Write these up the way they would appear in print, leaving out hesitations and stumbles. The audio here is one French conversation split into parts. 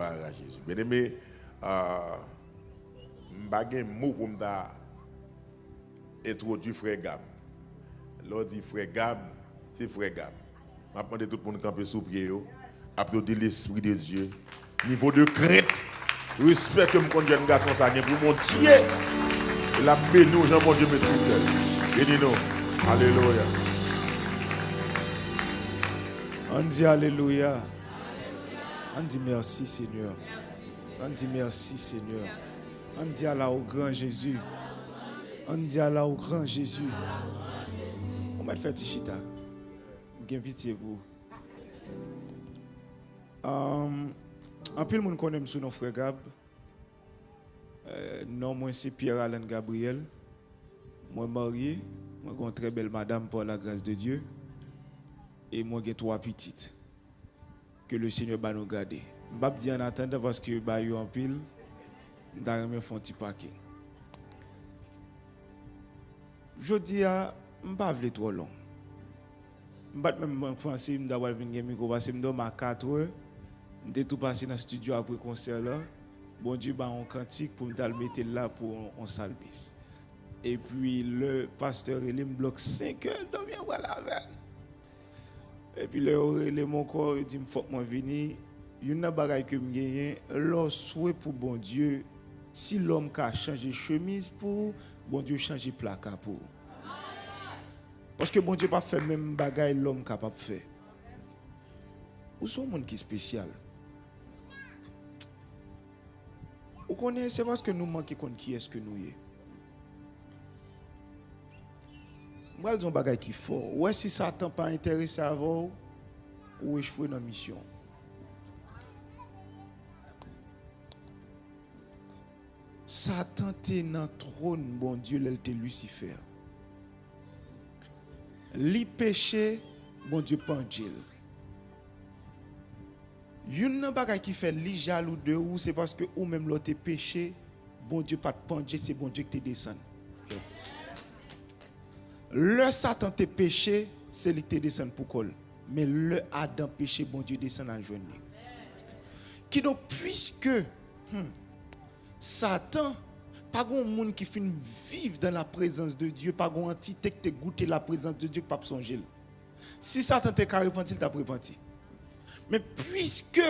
Gloire à Jésus. Bien aimé, je n'ai mot pour introduire frère Gab. L'on dit frère Gab, c'est frère Gab. Je demande tout le monde camper sous pied, applaudir l'Esprit de Dieu. Niveau de crainte, respect que mon jeune garçon ça pour mon Dieu. Et la béni aux gens, mon Dieu, me tout. Bénis-nous. Alléluia. On dit Alléluia. On dit merci Seigneur. On dit merci Seigneur. On dit Allah au grand Jésus. On dit Allah au grand Jésus. On va faire Tichita. J'ai pitié pour vous. En pile, monde connaît sous nos frères Gab. Non, moi c'est Pierre-Alain Gabriel. Moi marié. Moi j'ai une très belle madame par la grâce de Dieu. Et moi j'ai 3 petites. Que le Seigneur va nous garder. Je ne vais pas dire en attendant parce que je suis en pile. Je vais me faire un petit paquet. Je dis à je ne vais pas trop long. Je ne vais pas même penser que je vais venir au micro parce que je suis à 4 heures. Je suis tout passé dans le studio après le concert là. Bon Dieu m'a un cantique pour me mettre là pour un salbis. Et puis le pasteur il me bloque 5 heures donc bien voilà. Et puis le mon corps il dit faut que moi venir. Il y a une bagaille que me gagne leur souhait pour bon Dieu si l'homme a changé chemise pour bon Dieu changer placard pour. Parce que bon Dieu pas fait même bagaille l'homme capable de faire. Ou sont monde qui spécial. Vous connaissez, c'est parce que nous manquons de qui est-ce que nous sommes. Moi, je dis un bagage qui est fort. Ouais, si Satan pas intéressé à vous, ou échouer dans la mission. Satan était dans le trône, bon Dieu, il était Lucifer. Li péché, bon Dieu, pendule. Une bagay qui fait li jaloux de ou, c'est parce que ou même l'autre péché, bon Dieu pas te pendule, c'est bon Dieu qui te descend. Le Satan te péché, c'est lui qui te descend pour col. Mais le Adam péché, bon Dieu descend en journée. Qui donc, puisque Satan, pas grand monde qui finit vivre dans la présence de Dieu, pas grand entité qui te goûté la présence de Dieu qui pas songer. Si Satan te carré repenti, il t'a repenti. Mais puisque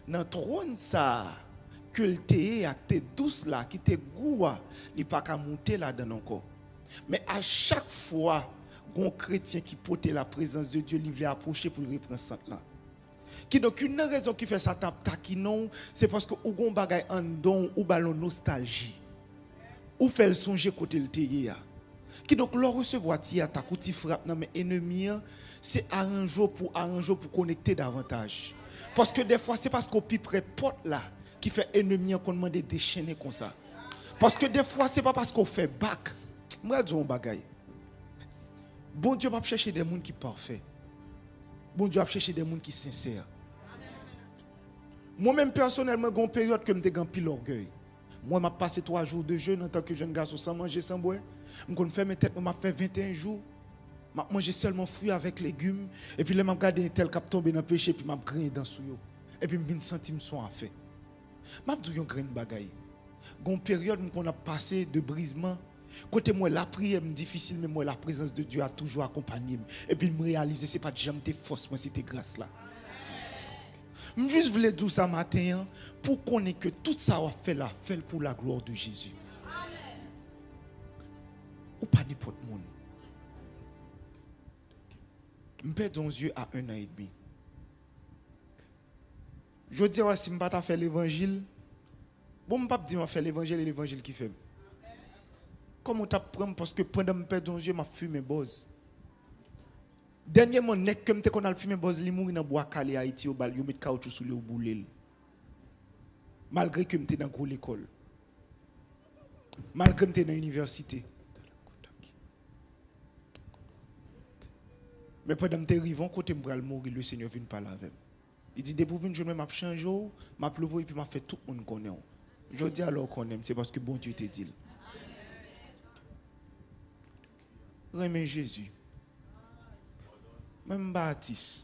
dans le trône ça, que le te acte douce là, qui te goût, il pas qu'à monter là dedans encore. Mais à chaque fois, un chrétien qui porte la présence de Dieu, il veut approcher pour le reprendre ça là. Qui donc une raison qui fait ça qui non, c'est parce que ou gon bagay en don ou ballon nostalgie. Ou fait le songer côté le te qui donc leur recevoir tia ta kouti frappe nan mais ennemi c'est arranger pour connecter davantage. Parce que des fois c'est parce qu'on pi près porte là qui fait ennemi qu'on demande de déchaîner comme ça. Parce que des fois c'est pas parce qu'on fait back. Moi dis un bagay. Bon Dieu va chercher des gens qui parfaits. Bon Dieu va chercher des gens qui sincères. Moi-même personnellement j'ai une période que me grand pile orgueil. Moi m'a passé 3 jours de jeûne en tant que jeune garçon sans manger sans boire. Je fait mes têtes, m'a fait 21 jours. M'a mangé seulement fruits avec légumes et puis là m'a regardé tel cap tomber dans péché puis m'a grillé dans sou yo. Et puis me vinn sentir me son à fait. M'a dit yon grain bagaille. Gon période qu'on a passé de brisement. Côté moi la prière me difficile mais moi la présence de Dieu a toujours accompagné et puis me réaliser c'est pas jamais tes forces moi c'était grâce là. Je juste voulais dire ça matin pour connaître que tout ça a fait la fait pour la gloire de Jésus. Amen. Ou pas n'importe monde. Je perds dans les yeux à 1 an et demi. Je dis si je ne vais pas faire l'évangile, bon, je ne vais pas dire faire l'évangile et l'évangile qui fait. Comment tu apprends parce que pendant que je perds dans les yeux, je fume buzz. Dernièrement, nek comme te qu'on a le fumer buzz li mouri dans bois calé Haïti au bal yo met caoutchouc sous le boulel. Malgré que m'étais dans grande école. Malgré que m'étais dans l'université. Mais pendant que m'étais arrivé côté m'bral mourir le Seigneur vient parler avec. Il dit depuis une journée m'a changé, m'a plouvé et puis m'a fait tout le monde connaît. Je dis alors qu'on aime c'est parce que bon Dieu te dit. Remets Jésus. Même Baptiste.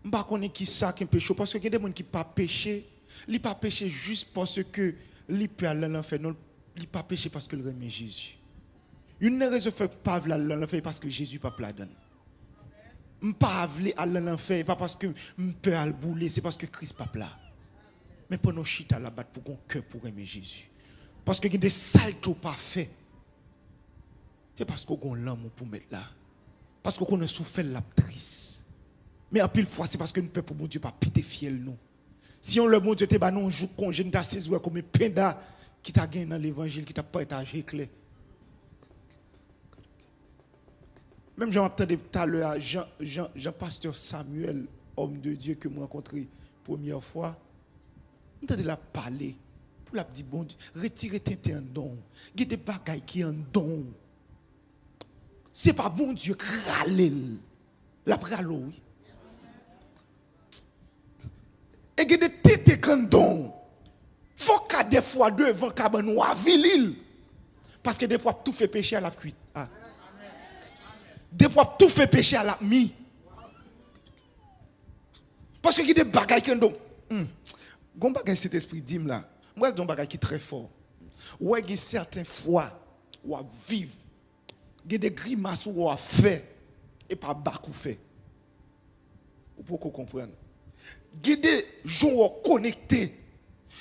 Je ne sais pas qui ça qui péché parce que il y a des gens qui pas péché, ils pas péché juste parce que ils peut aller l'enfer, non, ils pas péché parce que ils remet Jésus. Une raison fait pas aller l'enfer parce que Jésus pas la donne. Je pas aller l'enfer pas parce que je peux aller bouler, c'est parce que Christ pas là. Mais pour nos chita la battre pour qu'on cœur pour aimer Jésus. Parce que il y a des saltos pas fait. C'est parce qu'on a l'amour pour mettre là. Parce qu'on a souffert la triste. Mais en pile fois, c'est parce que nous peuple bon Dieu pas pité fiel nous. Si on le bon Dieu te ba non jour congé nous t'a saisi comme un penda qui t'a gagné dans l'évangile qui t'a partagé clair. Même j'ai entendu tout à l'heure Jean pasteur Samuel, homme de Dieu que moi rencontré première fois. Entendez la parler pour la dire bon Dieu, retirer tes un don. Il y a des bagailles qui un don. C'est pas bon Dieu râler. La râler oui. Et il y a des tétés qui un don. Faut qu'à des fois devant cabane ou à vilil. Parce que des fois tout fait péché à la cuite. Ah. Des fois tout fait péché à la mi. Parce qu'il y a des bagailles qui un don. Gon bagay cet esprit dim là. Moi c'est un bagay qui est très fort. Ouais, il y a certaines fois où on vivre. Il y a des grimaces où on fait et pas bac ou fait. Pour qu'on comprenne. Il y a des jours connectés.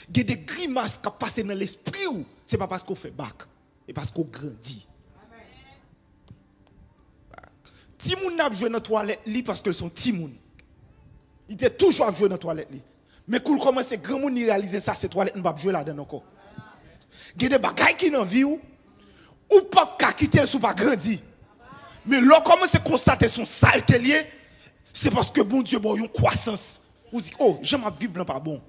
Il y a des grimaces qui passent dans l'esprit ou c'est pas parce qu'on fait bac, c'est parce qu'on grandit. Timoun n'a joué dans la toilette parce qu'ils sont timoun. Il était toujours à jouer dans la toilette. Mais quand commence à grand monde réaliser ça, c'est toilette, on va jouer là-dedans encore. Il y a des bagailles qui n'ont vie ou pas qu'à quitter sous pas grandi. Mais là, commence à constater son saleté lié, c'est parce que bon Dieu, bon, une croissance. Vous dites, oh, j'aime vivre là, pas bon.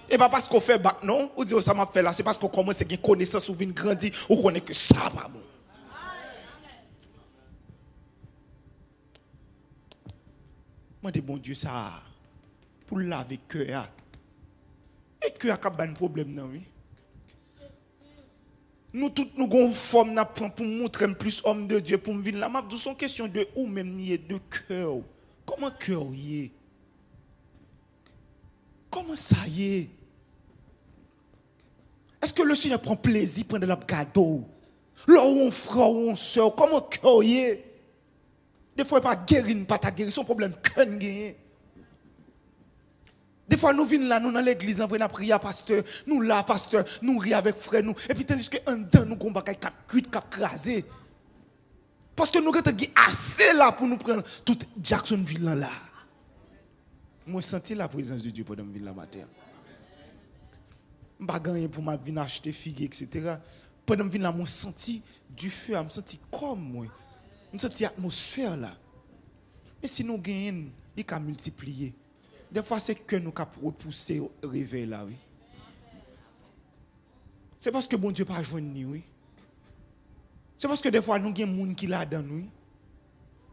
Et pas parce qu'on fait bac, non. Vous dites, oh, ça m'a fait là, c'est parce qu'on commence à gagner connaissance ou vient grandir, ou qu'on est que ça, pas bon. Moi, dis bon Dieu, ça, pour laver le cœur. Et que a un problème non oui. Nous tous nous avons une forme pour montrer plus homme de Dieu pour me venir là. Ma c'est une question de où même ni de cœur. Comment cœur y est? Comment ça y est? Est-ce que le Seigneur prend plaisir prendre la cadeau? Là où on frère ou on soeur, comment cœur y est? Des fois pas guérir, pas ta guérir, son problème cœur gagner. Des fois, nous venons là, nous dans l'église, nous venons prier à pasteur, nous là, pasteur, nous rions avec frère, nous. Et puis, tandis qu'en dedans, nous avons des choses qui cuites, qui crasées. Parce que nous avons assez là pour nous prendre toute Jacksonville là. Moi, je sens la présence de Dieu pendant que je viens là matin. Je ne vais pas gagner pour venir acheter figues, etc. Pendant que je viens là, je sens du feu, je sens comme moi. Je sens l'atmosphère là. Mais si nous gagnons, il faut multiplier. Des fois, c'est que nous avons repoussé le réveil là, oui. C'est parce que bon Dieu pas joindre nous, oui. C'est parce que des fois, nous avons des gens qui là dans nous.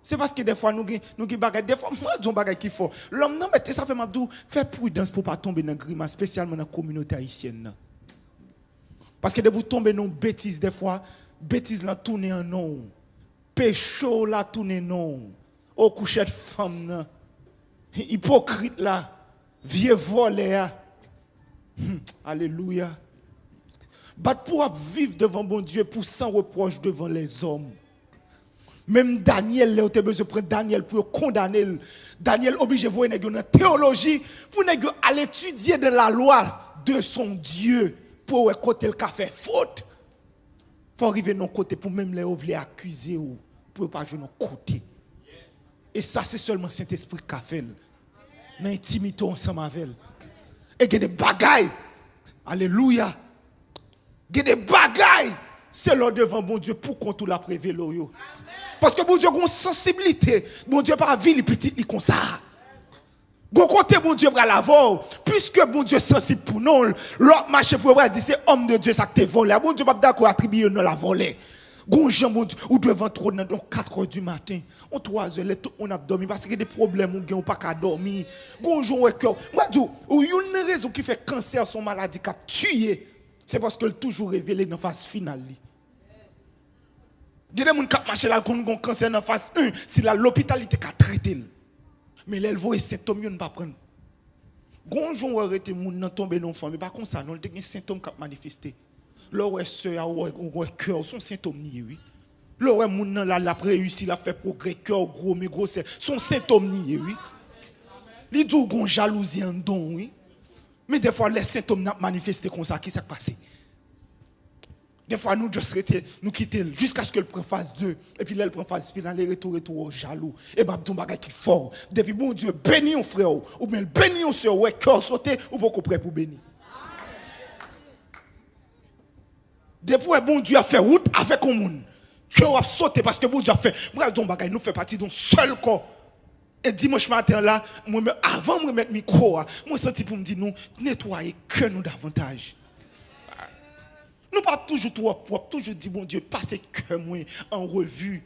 C'est parce que des fois, nous avons des bagages. Des fois, moi, j'ai des bagages qui font. L'homme, non, mais ça fait m'abdou, faire prudence pour ne pas tomber dans le grimace, spécialement dans la communauté haïtienne. Parce que de vous tomber dans bêtises, des fois, bêtises là tourner en non. Pécho là tourner non. Au coucher de femme, hypocrite là, vieux volé. Alléluia. Pour vivre devant bon Dieu, pour sans reproche devant les hommes. Même Daniel, là, tu as besoin de prendre Daniel pour condamner. Daniel obligé de voir une théologie pour aller étudier dans la loi de son Dieu pour écouter le café faute. Il faut arriver de côté pour même les accuser ou pour ne pas jouer de côté. Et ça, c'est seulement Saint-Esprit qui a fait. Dans l'intimité ensemble avec elle. Et il y a des bagailles. Alléluia. Il y a des bagailles. C'est là devant bon Dieu pour qu'on tout la prévèle. Parce que bon Dieu a une sensibilité. Bon Dieu pas vie les petites comme ça. Bon côté bon Dieu va la voir. Puisque bon Dieu est sensible pour nous, l'autre marché pour voir dit c'est homme de Dieu ça que t'es volé. Bon Dieu pas d'accord attribuer non la volée. Gonjan bon Dieu ou devant trop dans 4h du matin. On 3h tout on a dormi parce que des problèmes ou gain pas qu'à dormir. Gonjon ouais cœur. Moi dis ou une raison qui fait cancer son maladie qu'a tué. C'est parce qu'elle toujours révélé dans phase finale. Il y a des gens qui marchent là, qui ont cancer dans phase 1, c'est l'hôpital qui a traité. Mais l'élève est symptôme, il ne pas prendre. Gonjon ou arrêter moun nan tomber non femme, mais pas comme ça, non, il y a des symptômes qui manifesté. Là où est sœur ou cœur, son symptôme ni oui. Là où est moun nan la réussi, la fait progrès cœur gros mais gros c'est son symptôme ni oui. Li dou gon jalousie en don oui. Mais des fois les symptômes n'a manifesté comme ça qui s'est passé. Des fois, nous juste nous quitter jusqu'à ce qu'elle prenne phase 2. Et puis là, elle prend phase finale, elle retour jaloux. Et bien, ton bagage qui est fort. Depuis, bon Dieu, bénis un frère, ou bien bénis un soeur, ouais, cœur sauté, ou beaucoup prêt pour bénir. Depuis, bon Dieu a fait route avec un monde. Cœur a sauté parce que bon Dieu a fait. Moi, ton bagage, nous fait partie d'un seul corps. Et dimanche matin, là, moi, avant de me mettre micro, moi, senti pour me dire, nous, nettoyer que nous davantage. Nous pas toujours trop propre, toujours dit bon Dieu, passez que moi en revue.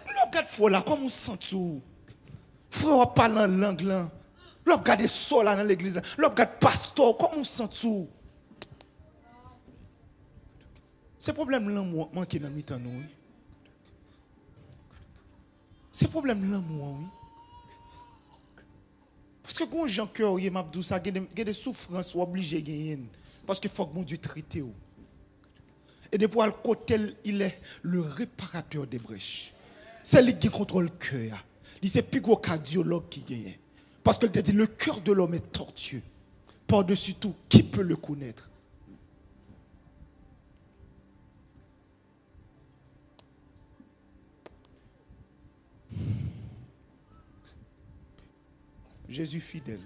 L'on regarde fois là, comme on sent tout. Frère parle en langue là. L'on regarde sol là dans l'église. L'on regarde pasteur, comme on sent tout. C'est problème là moi manquer dans mi-temps nous. Oui. C'est problème là moi oui. Parce que quand Jean cœur y m'a dit ça, il y a des souffrances obligées gagner parce que faut que mon Dieu traite ou. Et depuis le côté, il est le réparateur des brèches. C'est lui qui contrôle le cœur. C'est plus gros cardiologue qui gagne. Parce qu'il te dit le cœur de l'homme est tortueux. Par-dessus tout, qui peut le connaître? Jésus fidèle.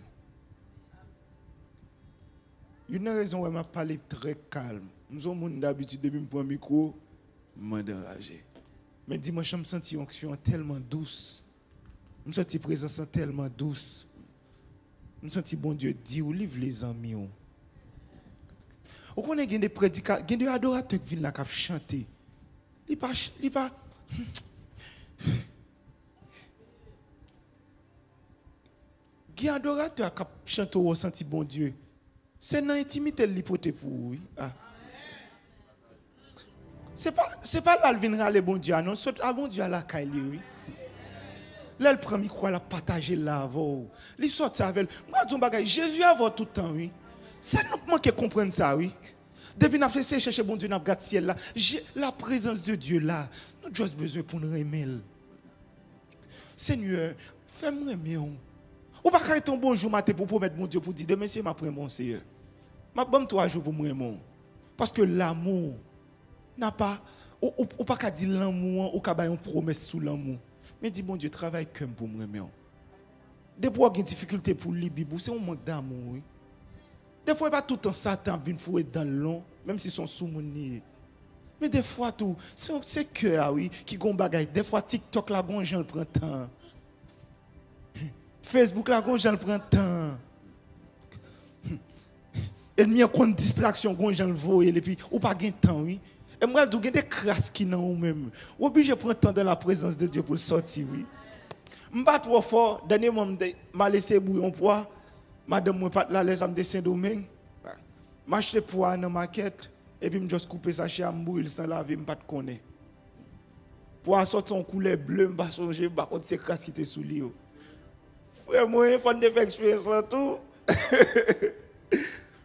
Une raison où elle m'a parlé très calme. Nous sommes d'habitude, depuis que je prends le micro, je suis enragé. Mais dimanche, je me sens une onction tellement douce. Je me sens une présence tellement douce. Je me sens bon Dieu dit, ou livre les amis. Vous connaissez des prédicateurs, des adorateurs qui viennent là qui chanter. Ils pas. Des adorateurs qui chantent au senti bon Dieu. C'est dans l'intimité l'hypothèse pour oui. Ah. C'est pas là le venir le bon Dieu non, c'est à bon Dieu à la caille oui. Là le premier croit la partager là avant. Li sorti avec moi ton bagage Jésus avant tout le temps oui. C'est nous qui manquer comprendre ça oui. Depuis n'a fait chercher bon Dieu n'a regarder ciel là, la présence de Dieu là, nous juste besoin pour nous aimer. Seigneur, fais-moi aimer. Ou pas carrer ton bonjour matin pour promettre mon Dieu pour dire demain c'est ma première mon Seigneur. Ma bonne 3 jours pour moi aimer. Parce que l'amour n'a pas ou pas qu'à dire l'amour ou qu'à bailler une promesse sous l'amour. Mais dis bon Dieu travaille comme pour moi aimer. Des fois il y a des difficultés pour les bibou, c'est un manque d'amour oui. Des fois pas tout le temps Satan vient fouer dans le long même si son sous mon nez. Mais des fois tout c'est cœur oui qui gon bagaille. Des fois TikTok là gon Jean le prend temps. Facebook là gon Jean le prend temps. Et mi a compte distraction gon Jean le voyer et puis ou pas gain temps oui. Et moi il y a des crasses qui nan ou même. Obligé prendre temps dans la présence de Dieu pour le sortir oui. M'pas trop fort dernièrement m'a laissé bouillon poids. Madame moi pas là les âmes de Saint-Domingue. M'acheter poids dans maquette et puis me juste couper ça chez m'bouille sans laver m'pas te connaît. Poids sortir en couleur bleu m'pas songer par contre c'est crasse qui était sous lui. Frère moi il faut de faire expérience là tout.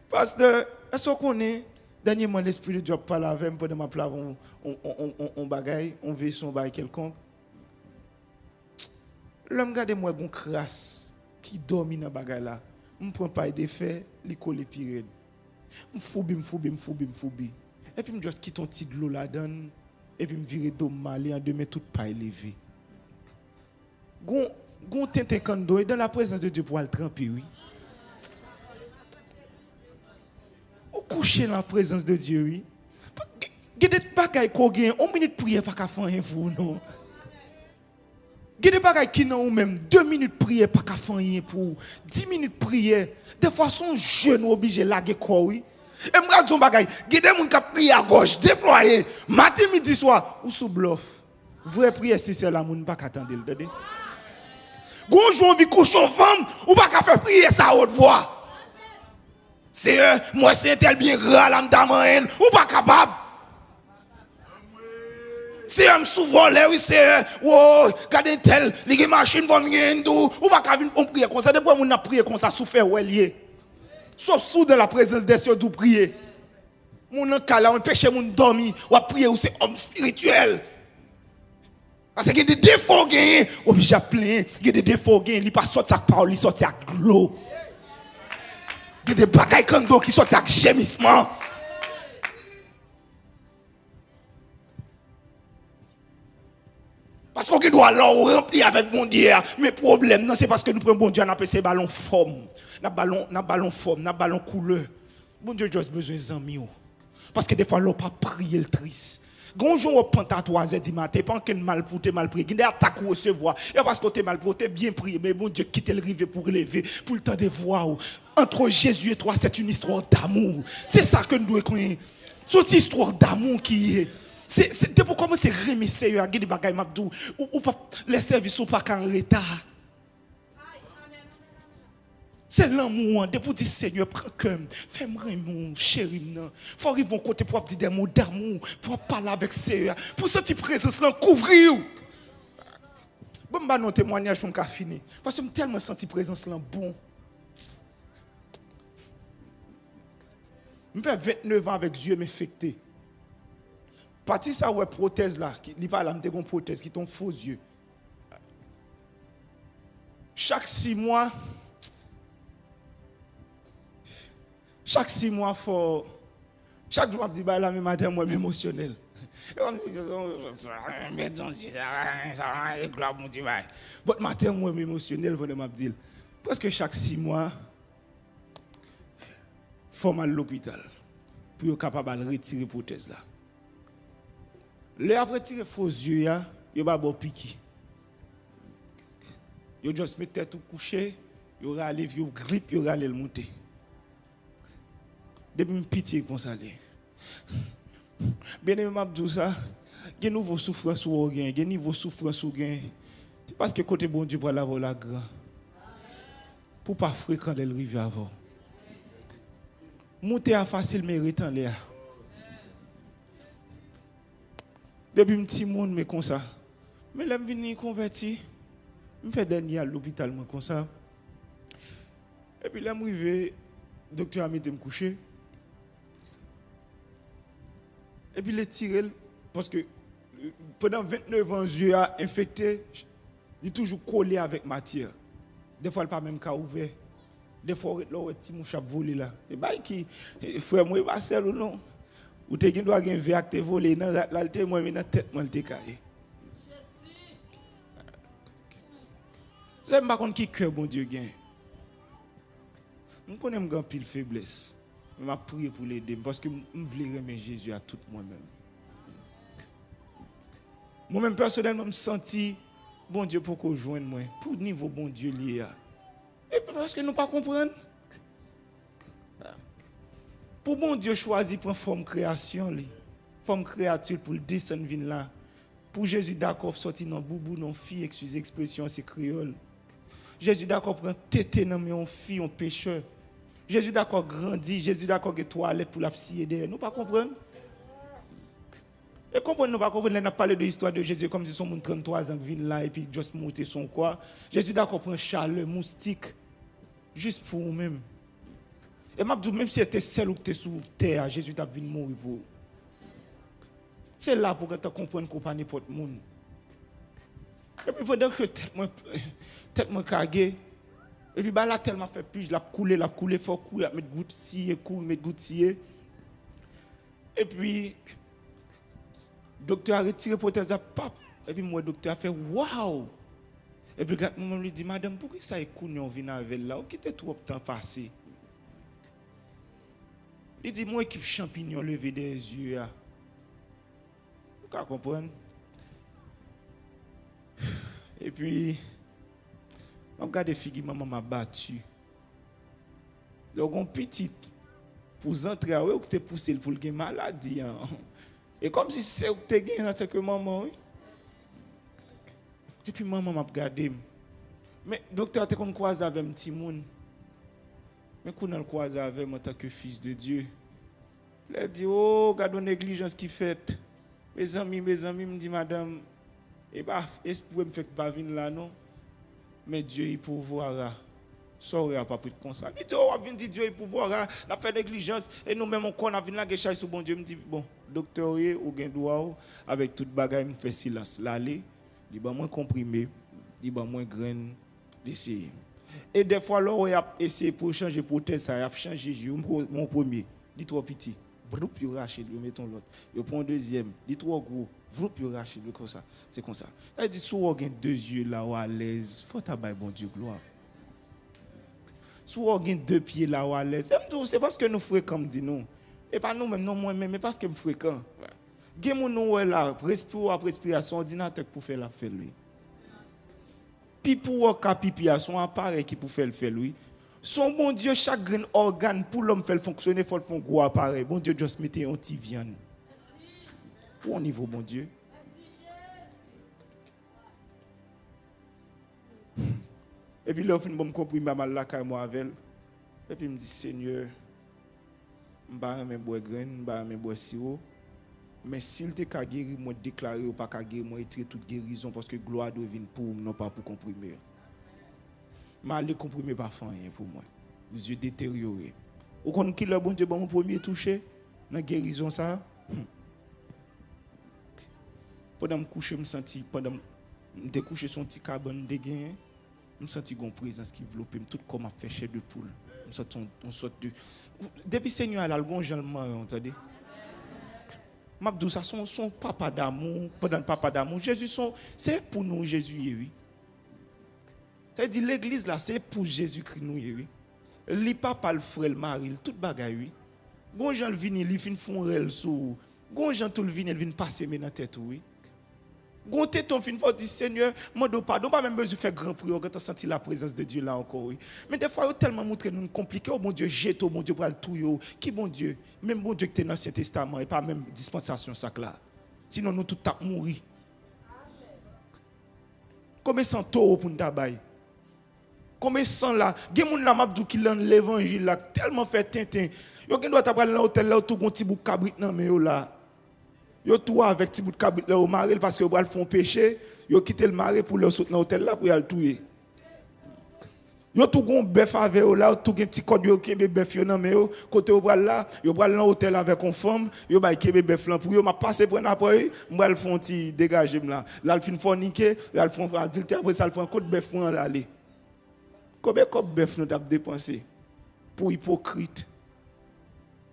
Pasteur, est-ce qu'on connaît dernièrement l'esprit de Dieu parle avec moi pendant ma plave on bagaille, on veut son bail quelconque. L'homme garde moi bon crasse qui domine dans bagaille là. On prend pas de fait, li coller pire. M'foubi. Et puis me juste quitte un petit de l'eau là-dedans et puis me virer dom malé en demain toute paille levé. Gon tintin kando et dans la présence de Dieu pour le tremper oui. Ou coucher dans la présence de Dieu oui. Il y a des bagailles qu'on gagne, 1 minute prière pas qu'à faire rien pour nous. Il y a des bagailles qui n'ont même 2 minutes prière pas qu'à faire rien pour 10 minutes prière. Des fois son jeune obligé laguer quoi oui. Et me regarde son bagaille, il y a des gens qui prient à gauche, déployer matin midi soir ou sous bluff. Vraie prière si c'est la moun pas qu'attendre le dade. Gonjou envie coucher en femme ou pas qu'à faire prier ça à haute voix. C'est moi c'est tel bien grand l'âme d'amène ou pas capable. C'est un souvent là, oui, c'est, oh, regardez tel, les machines vont venir, ou pas qu'à venir, on prie comme ça. Depuis qu'on a prié comme ça, souffert, ouais, lié. Sauf sous de la présence des cieux, d'où prier. Mon cas on péché, mon dormi, ou à prier, ou c'est homme spirituel. Parce qu'il y a des défauts gagnés, obligé à plein, il y a des défauts gagnés, il ne pas sortir avec parole, il sortir avec l'eau. Il y a des bagailles qui sortent avec gémissement. Parce qu'on doit alors remplir avec mon Dieu. Mais le problème, c'est parce que nous prenons bon Dieu, on appelle ces ballons forme. Nous ballons forme, nous ballons couleur. Bon Dieu, j'ai besoin d'amis. Parce que des fois, on n'a pas prié le triste. Quand on prend à 3h du matin, pas qu'il mal pour te mal prier, il y a des attaques ou recevoir. Et parce que tu es mal pour te bien prier, mais bon Dieu quitte le rive pour lever, pour le temps de voir. Entre Jésus et toi, c'est une histoire d'amour. C'est ça que nous devons connaître. C'est une histoire d'amour qui est. C'est pour commencer à remettre il y a des bagages m'abdou ou les services sont pas en retard. C'est l'amour de pour dire Seigneur prends cœur, fais-moi mon chéri non. Faut arriver côté pour dire des mots d'amour, pour parler avec Seigneur, pour sentir présence là couvrir. Bon bah non témoignage pour me finir parce que je tellement senti présence là bon. Je fais 29 ans avec Dieu m'infecté. Parti ça ouais prothèse là, il pas là me une prothèse qui ton faux yeux. Chaque 6 mois faut chaque jour je dis bah là même matin moi émotionnel. Bon matin moi émotionnel pendant m'a dit parce que chaque 6 mois faut mal à l'hôpital pour être capable de retirer prothèse là. Le après tirer faux yeux ya, yo ba bon piqué. Yo juste mettre tête tout couché, yo râler, yo grippe, yo râler le monter. Depuis une pitié comme ça. Bien aimé m'abdou ça, il y a nouveau souffrance ou gain, il y a niveau souffrance ou gain. Parce que côté bon Dieu pour la voler grand. Pour pas fréquenter le rivière avant. Monter à facile mérite en l'air. Depuis un petit monde, mais comme ça. Mais là, je viens converti. Je fais dernier à l'hôpital, comme ça. Et puis là, je suis arrivé, le docteur a mis me coucher. Et puis, il est tiré, parce que pendant 29 ans, Dieu a infecté, il est toujours collé avec matière. Des fois, il n'est pas même qu'à ouvert. Des fois, il a petit mouche à voler là. Et bien, qui, frère, moi, il va seul ou non? Ou te gen doit gen ve ak te volé nan la te moi dans tête moi te caillé. J'aime pas contre qui cœur bon Dieu gain. Je connais m'gan pile faiblesse. Je m'a prié pour l'aider parce que je voulais remettre Jésus à tout moi-même. Moi-même personnellement me senti bon Dieu pour qu'on joigne moi pour niveau bon Dieu lié. Et parce que nous pas comprendre. Pour bon Dieu choisir prendre forme création, forme créature pour le descendre vin là. Pour Jésus d'accord sortir dans boubou non fille, excusez l'expression c'est créole. Jésus d'accord prendre tété dans mon fille un pécheur. Jésus d'accord grandi, Jésus d'accord que toilette pour la psy derrière. Nous pas comprendre. Et comprendre nous pas comprendre, on a parlé de l'histoire de Jésus comme si son monde 33 ans vient là et puis juste monter son quoi. Jésus d'accord prendre chaleur, moustique juste pour nous-mêmes. Et m'a dit même si tu es seul ou tu es sous terre, Jésus t'a venu mourir pour. C'est là pour que tu comprennes qu'on pas n'importe monde. Et puis pendant que tête moi cagé et puis bah là tellement fait plus, la couler faut couler mettre goutte scier, mettre goutte scier. Et puis docteur a retiré prothèse à pap et puis moi docteur a fait waouh. Et puis moi lui dit madame pourquoi ça est cool on vient avec là, ou qui était trop temps passé. Il dit, moi, équipe champignon levé des yeux. Vous comprenez? Et puis, je regarde les filles, maman m'a battu. Donc, on petit, pour entrer, vous avez poussé pour le maladie. Et comme si c'est vous avez gagné en tant que maman. Oui. Et puis, maman m'a regardé. Mais, docteur, tu as croisé avec un petit monde. Mais quand on le croise avec moi en tant que fils de Dieu, il a dit, oh, regarde la négligence qui fait. Mes amis me dit madame, et bah, est-ce que vous pouvez me faire pas venir là non? Mais Dieu il pouvoir. Ça aurait pas pris comme ça. Il dit, oh, vient dire Dieu il pouvoir, la fait négligence et nous-mêmes on a venu là que sur bon Dieu me dit bon, docteur ou gain droit avec toute bagaille me fait silence. L'aller, il ba moins comprimé, il ba moins graine d'essayer. Et des fois là il a essayé pour changer prothèse ça, il a changé mon premier, il trop petit. Vroup, il rachète, il met l'autre. Il prend un deuxième, il trop gros. Vroup, il rachète, comme ça. C'est comme ça. Il dit, si vous avez deux yeux là, ou à l'aise, il faut tabailler bon Dieu, gloire. Si vous avez deux pieds là, ou à l'aise, c'est parce que nous fréquents, dit nous. Et pas nous-mêmes, non moi-même, mais parce que nous fréquents. Gen nous là, respiration, ordinateur pour faire la fête, lui. Puis pour pipi à son appareil qui pour faire le fait, lui. Son bon Dieu, chaque grain organe pour l'homme faire fonctionner, il faut le faire un gros appareil. Bon Dieu, juste mettez un petit viande. Pour un niveau, bon Dieu. Et puis là, je me compris, je mal là, moi avec elle. Et puis, je me dis, Seigneur, je ne vais pas boire grain, je ne vais pas boire sirop. Mais s'il te ka guéri, moi déclarer ou pas ka guéri, moi retirer toute guérison parce que gloire doit venir pour non pas pour comprimer. Mais aller comprimer pas faire rien pour moi. Les yeux détériorés. Ou quand qui le bon Dieu bon mon premier touché dans guérison ça. Pendant me coucher me senti pendant me coucher son petit cabane de gain, me senti une présence qui enveloppe tout comme a fait chair de poule. Me senti on sorte de depuis Seigneur là le bon Jean entendez. Mabdou ça son papa d'amour, pendant le papa d'amour, Jésus c'est pour nous Jésus oui. C'est-à-dire l'église là c'est pour Jésus-Christ nous oui. Li papa le frère Marie, toute bagaille oui. Gon Jean le vini, li fin font rel sou. Gon Jean tout le vini, il vient passer dans tête oui. Gon ton fin faut dire Seigneur, moi do pas même besoin faire grand prière quand tu senti la présence de Dieu là encore oui. Mais des fois tellement montré nous compliqué, oh mon Dieu, jette oh mon Dieu pour le tout yo. Qui bon Dieu, même bon Dieu qui est dans l'Ancien Testament et pas même dispensation ça là. Sinon nous tout tap mourir. Combien sans taureau pour nous tabaye. Combien sans là, gen moun la mabdou qui dans l'évangile là tellement fait tintin. Yo gen doit t'aprendre dans l'hôtel là tout gon ti bout cabrit nan mais yo là. Yo tout avec ti bout cabrit là au mari parce que ils font péché, yo quitter le mari pour le sauter dans l'hôtel là pour y aller tuer. Yo tout gon bœuf avec yo là, tout gen ti code yo kebe bœuf yo nan mais yo côté au bral là, yo bral dans l'hôtel avec une femme, yo bay kebe bœuf là pour yo m'a passer pour après, m'bral font ti dégager là. Là le fin forniquer, là le font adultère après ça le prend côté bœuf pour aller. Combien de bœuf nous avons dépensé pour hypocrite?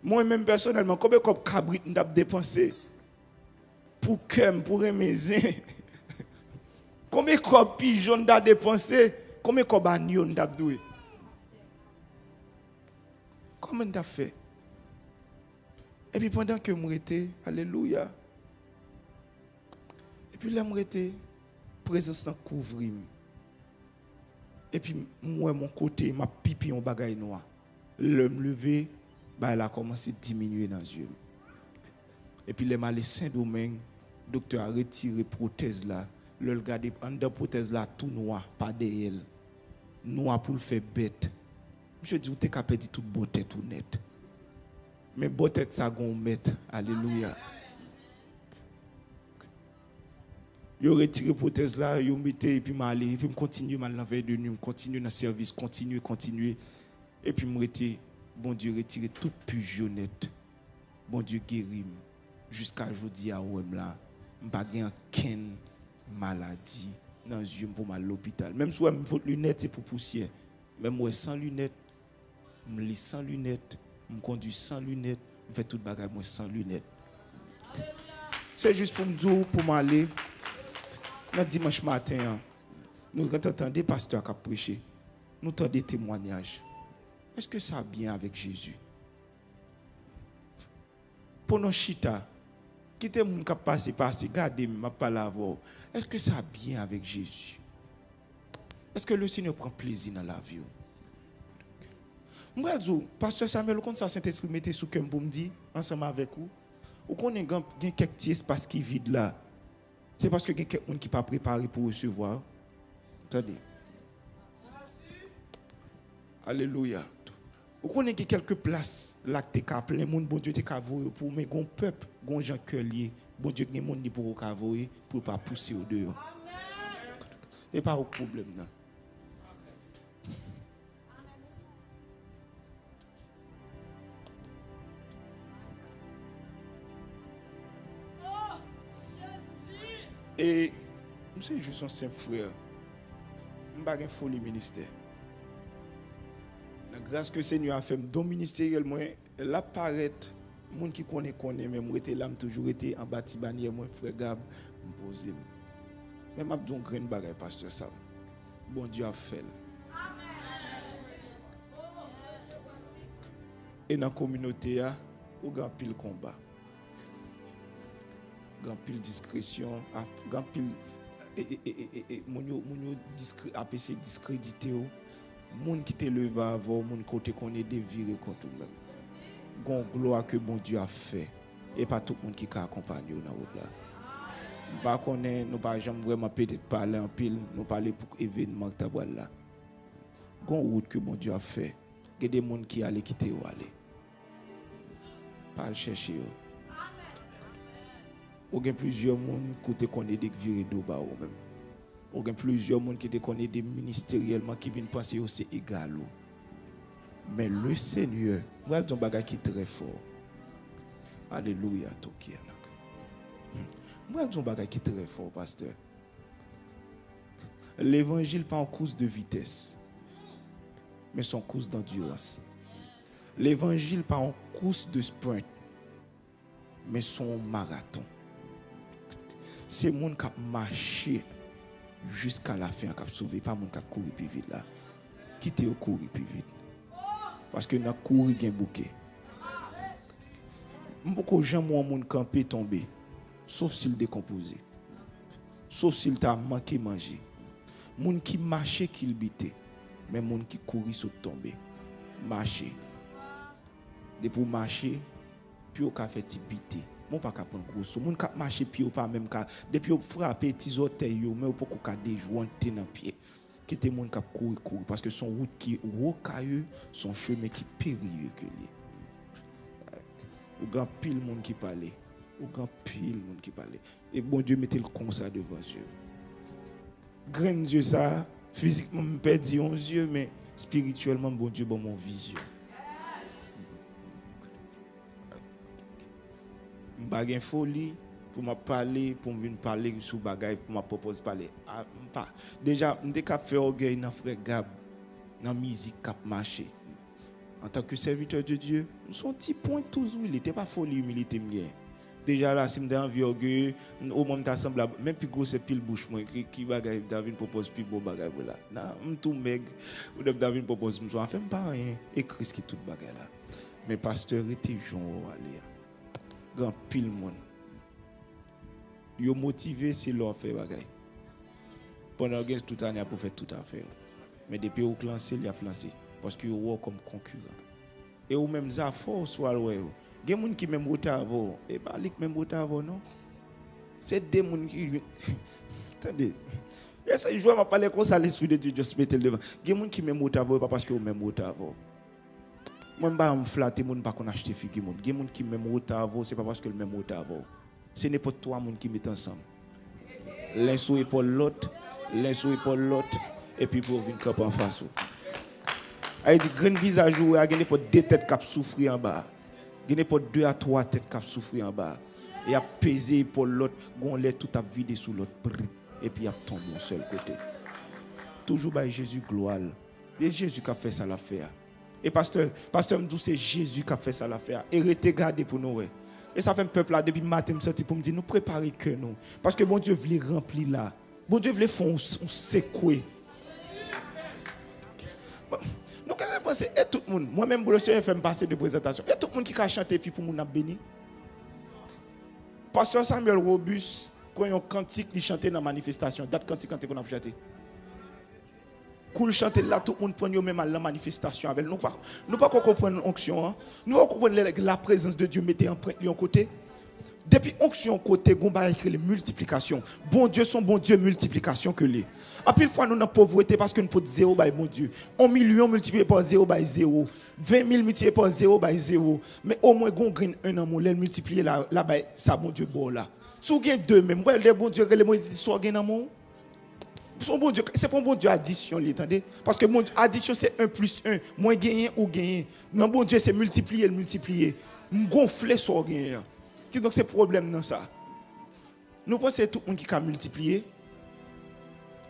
Moi-même personnellement, combien de cabrit nous avons dépensé pour cœur, pour remézin? Combien de pigeons nous avons dépensé? Combien de agneaux nous avons doué? Comment nous avons fait? Et puis pendant que nous étions, alléluia. Et puis là, nous étions, présence dans couvrir. Et puis, moi, mon côté, ma pipi en bagaille noir. Le me lever, bah, elle a commencé à diminuer dans les yeux. Et puis, les malais Saint-Domingue, le docteur a retiré la prothèse là. Le regarder en de prothèse là, tout noir, pas derrière. Noir pour le faire bête. Je dis, tu es capable de toute beauté, tout net. Mais beauté, ça, gon mettre. Alléluia. Yo retiré la prothèse là, yo mettais et puis m'aller et puis me continuer mal dans veille de nuit, me continuer dans le service, continuer et puis me rester bon Dieu retirer toute pigeonnette. Bon Dieu guérit jusqu'à aujourd'hui à ouem là, m'pas gen ken maladie dans yeux pour mal l'hôpital. Même si me porte lunettes c'est pour poussière. Même moi sans lunettes, me lis sans lunettes, me conduis sans lunettes, me fait toute bagarre moi sans lunettes. C'est juste pour me dire pour m'aller. Dans dimanche matin, nous entendons des pasteurs qui prêché. Nous entendons des témoignages. Est-ce que ça va bien avec Jésus? Pour nos chita, quittez mon qui passer, gardez ma parole. Est-ce que ça va bien avec Jésus? Est-ce que le Seigneur prend plaisir dans la vie? Moi, je dis, pasteur Samuel, quand ça Saint-Esprit mettez sous cœur pour me dire, ensemble avec vous, ou qu'on a quelques petits espaces qui vide là. C'est parce que quelqu'un qui n'est pas préparé pour recevoir. Attendez. Alléluia. Vous connaissez quelques places là que tu as plein monde, bon Dieu, tu as pour mais gon peuple, gon gens cœur lié, Bon Dieu, il y a des gens qui pour cavoyer pour pas pousser au dehors. Et pas au problème non. Et c'est juste un simple frère. Je n'ai pas de folie ministère. La grâce que le Seigneur a fait, don ministériel, moi, là paraît, les gens qui connaissent, mais moi, j'étais là, toujours été en bâti bannière, moi, frère Gab, me poser. Mais je dis un grand bagage, pasteur Sam. Bon Dieu a fait. Et dans la communauté, il y a un pile combat. Grand pile discrétion, grand pile mon yo apc discrédité ou moun qui te levé avant moun côté qu'on est déviré contre même gon gloire que bon Dieu a fait et pas tout le monde qui ka accompagner dans route là pas connaît nous pas jamais vraiment peut-être parler en pile nous parler pour événement taboual là gon route que bon Dieu a fait il y a des monde qui aller quitter ou aller pas chercher yo. Il y a plusieurs gens qui connaissent des virés d'eau bas ou même. Il y a plusieurs gens qui connaissent des ministériellement qui viennent penser que c'est égal. Mais le Seigneur, moi j'ai un bagage qui est très fort. Alléluia, Tokia. Moi j'ai un bagage qui est très fort, pasteur. L'évangile pas en course de vitesse, mais son course d'endurance. L'évangile pas en course de sprint, mais son marathon. C'est moun qui a marché jusqu'à la fin, qui a sauvé, pas moun qui a couru plus vite là. Quittez au courir plus vite. Parce que dans courir gen bouquet. Beaucoup gens moun camper tomber, sauf s'il décomposé. Sauf s'il t'a manqué manger. Moun qui marché qu'il bité, mais moun qui courir saute tomber. Marcher. Depuis marcher, puis au café ti bité. Mon pas capable prendre gros mon cap marcher pied pas même cas depuis frapper petits orteils yo mais pas qu'on déjointer dans pied qui était mon cap courir parce que son route qui rocailleux son chemin qui périlleux que lui au grand pile monde qui parlait au grand pile monde qui parlait et bon Dieu mettez le comme ça devant Dieu grand Dieu ça physiquement me perdu un yeux mais spirituellement bon Dieu bon mon vision. Bagay folie pour me parler pour me venir parler sur bagay pour me proposer parler pas déjà m'était cap faire orgueil dans frère Gab dans musique cap marcher en tant que serviteur de Dieu son petit point toujours il était pas folie humilité bien déjà là si me envie orgueil au moment ta semblable même plus gros c'est pile bouche moi qui bagay David propose plus beau bagay là non tout meg ou David propose me en fait pas rien et Christ qui tout bagay là mais pasteur était Jean aller grand pile monde yo motivé c'est leur faire bagay pendant que toute année pour faire tout à faire mais depuis au lancé il a lancé parce que yo comme concurrent et ou même ça force soit ouais gen moun qui même retard avant et pas lik même retard avant non c'est des moun qui attendez et ça je m'a parler comme ça l'esprit de Dieu juste mettre devant gen moun qui même retard avant pas parce que même retard avant moi pas me flatter moun pas qu'on acheter figue moun gen moun qui même retard avant c'est pas parce que le même retard avant c'est n'importe trois moun qui met ensemble l'un sous épaule l'autre et puis pour venir camper en face a dit grand visage ou a gagné pour deux têtes qui souffrir en bas gagné pour 2 à 3 têtes qui souffrir en bas et a pesé pour l'autre gon l'air tout a vidé sous l'autre et puis a tombé au seul côté toujours by Jésus gloire et Jésus qui a fait ça l'affaire. Et pasteur me dit c'est Jésus qui a fait ça l'affaire. Et restez gardé pour nous. Et ça fait un peuple là depuis matin me senti pour me dire nous préparer que nous parce que bon Dieu voulait remplir là. Bon Dieu voulait faire on secouer. Donc qu'est-ce que pensez et tout le monde moi même pour le Seigneur fait me passer de présentation. Et tout le monde qui a chanté puis pour nous a béni. Pasteur Samuel Robus quand un cantique il chantait dans la manifestation date cantique qu'on a chanté. Cool chanter là tout le monde prend même à la manifestation avec nous pas comprendre l'onction nous pas comprendre la présence de Dieu mettez empreinte de côté Depuis onction côté, on va écrire les multiplications. Bon Dieu, son bon Dieu, multiplication que les. En pile fois, nous dans la pauvreté parce que nous pouvons 0 by bon Dieu. 1 million multiplié par 0 by 0. 20 000 multiplié par 0 by 0. Mais au moins, on gagne un an, on multiplier là, by ça, bon Dieu, bon là. Si vous gagnez 2 même, les bon Dieu, les mots, ils disent, soit gagne un mon. Son bon Dieu, c'est pas un bon Dieu addition, entendez? Parce que mon addition, c'est 1 plus 1. Moins gagner ou gagner. Mais bon Dieu, c'est multiplier, multiplier. Gonfler sur gagner. Donc, c'est problème dans ça. Nous pensons que tout le monde qui a multiplié.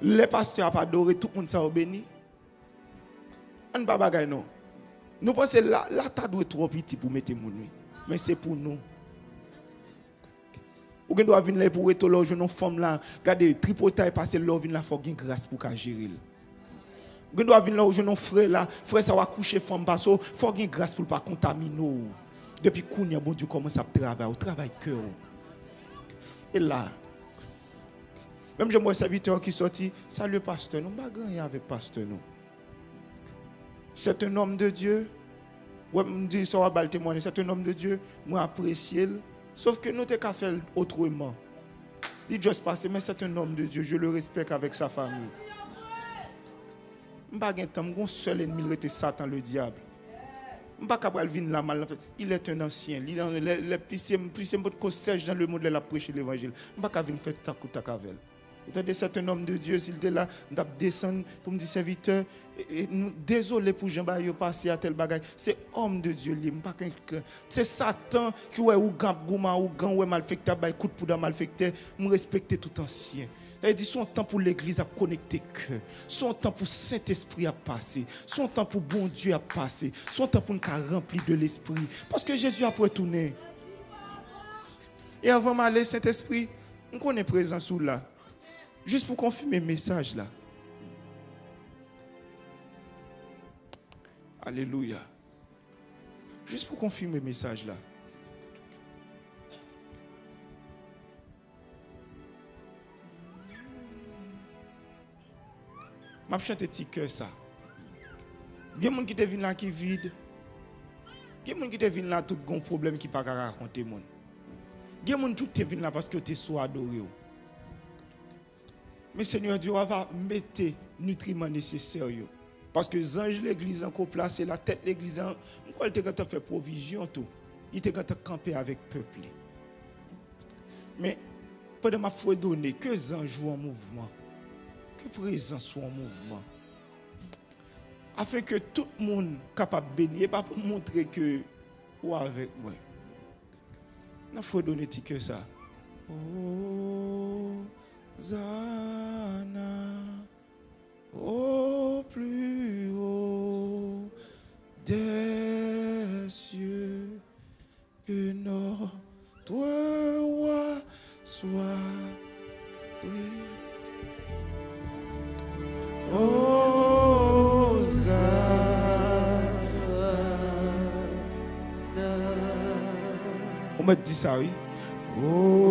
Les pasteurs n'ont pas adoré, tout le monde ça a béni. On ne peut pas bagaille non. Nous pensons que là, tu dois être trop petit pour mettre mon nuit. Mais c'est pour nous. Ou bien doit venir là pour être là, une femme là, regardez, tripotaille passer là, venir là, faut gagner grâce pour qu'à gérer. Ou bien doit venir là, une frère là, frère ça va coucher femme parce que faut gagner grâce pour pas contaminer. Depuis qu'on y a bon Dieu commence à travailler, au travail cœur. Et là, même j'ai mon serviteur qui sorti, salut pasteur, nous ne pouvons pas gagner avec pasteur nous. C'est un homme de Dieu. Ouais, me dit ça va témoigner, c'est un homme de Dieu, moi apprécier. Sauf que nous t'es qu'à faire autrement. Il juste passé, mais c'est un homme de Dieu, je le respecte avec sa famille. Je ne sais pas mon seul ennemi était Satan le diable. Il est un ancien. Il est plus conseil dans le monde de la prêcher l'évangile. Je ne sais pas faire tout avec. C'est un homme de Dieu. S'il était là, je descendre pour me dire serviteur. Désolé pour Jean-Baptiste passer à tel bagage. C'est homme de Dieu. C'est Satan qui est ou Gouma ou Gan ou malfecté, coup de poudre malfecté. Je respecte tout ancien. Il dit son temps pour l'église à connecter cœur, son temps pour Saint-Esprit à passer, son temps pour bon Dieu à passer, son temps pour nous remplir de l'Esprit. Parce que Jésus a retourné. Et avant d'aller Saint-Esprit, on connaît présent sous là. Juste pour confirmer le message là. Alléluia. Juste pour confirmer le message là. Je vais chanter petit cœur ça. Il y a des gens qui viennent là qui vide. Il y a des gens qui viennent là tout un problème qui ne peuvent pas raconter. Il y a des gens qui viennent là parce que tu es soit adoré. Mais Seigneur Dieu va mettre les nutriments nécessaires. Parce que les anges de l'église ont placé la tête de l'église. Pourquoi il t'a fait provision tout? Il t'a campé avec le peuple. Mais pendant ma foi donnée, que les anges jouent en mouvement. Que présence soit en mouvement. Afin que tout le monde capable de bénir, pas pour montrer que ou avec moi. Il faut donner que ça. Oh, Zana, au plus haut des cieux, que notre roi soit pris. Hosanna. On m'a dit ça, oui. Hosanna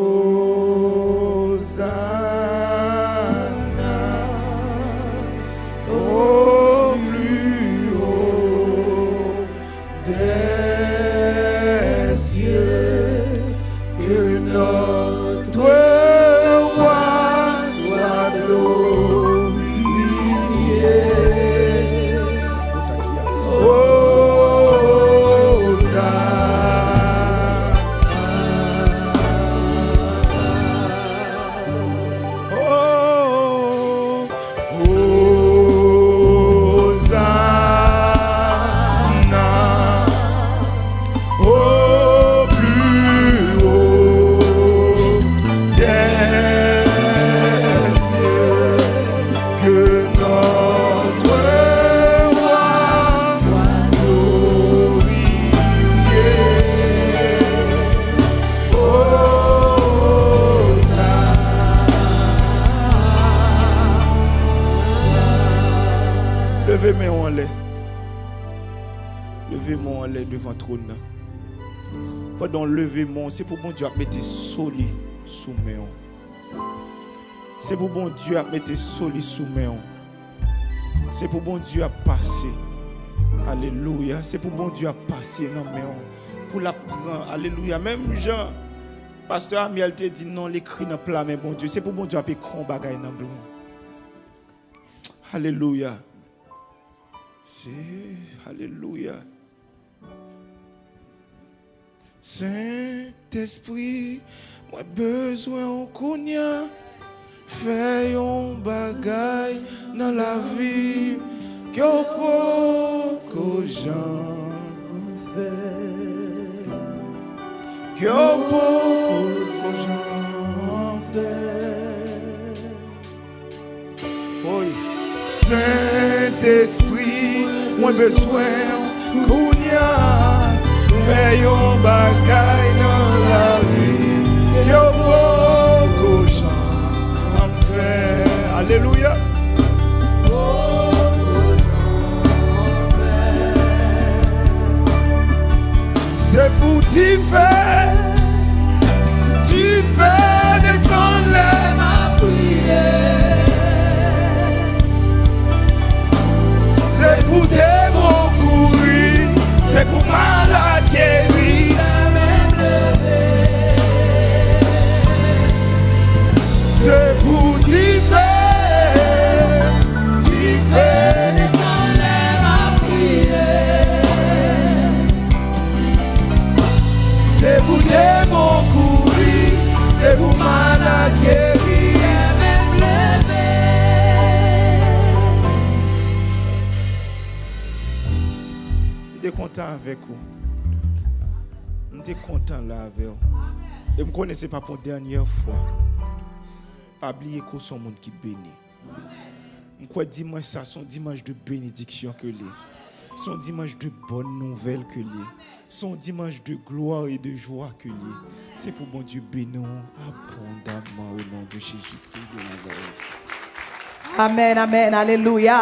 au plus haut des cieux, que notre roi soit glorifié. Levez-moi en l'air devant le trône. Pendant levez-moi, c'est pour bon Dieu à mettre soli sous main. C'est pour bon Dieu à mettre soli sous main. C'est pour bon Dieu à passer. Alléluia. C'est pour bon Dieu à passer dans main. Pour la prendre. Alléluia. Même Jean, Pasteur Amiel te dit non, l'écrit dans plat, mais bon Dieu, c'est pour bon Dieu à écran bagaille dans blanc. Alléluia. Alléluia. Saint-Esprit, moi besoin en kounya, fais un bagaille dans la vie, que beaucoup gens fait, que beaucoup gens fait. Oui. Saint-Esprit, moi besoin kounya, fais un bagaille dans la vie, que beaucoup gens fait. Alléluia. C'est pour t'y faire, tu fais descendre ma prière. C'est pour démons courir, c'est pour malades guérir. C'est pour t'y faire, tu fais descendre ma prière. C'est pour démons courir, c'est pour malades guérir. J'étais content avec vous. J'étais content là avec vous. Et je ne connaissais pas pour la dernière fois. Pas oublier que son monde qui bénit. Je crois que dimanche, ça, son dimanche de bénédiction que les. Son dimanche de bonnes nouvelles que les. Son dimanche de gloire et de joie que les. C'est pour bon Dieu bénir abondamment au nom de Jésus-Christ de Nazareth. Amen, amen, alléluia.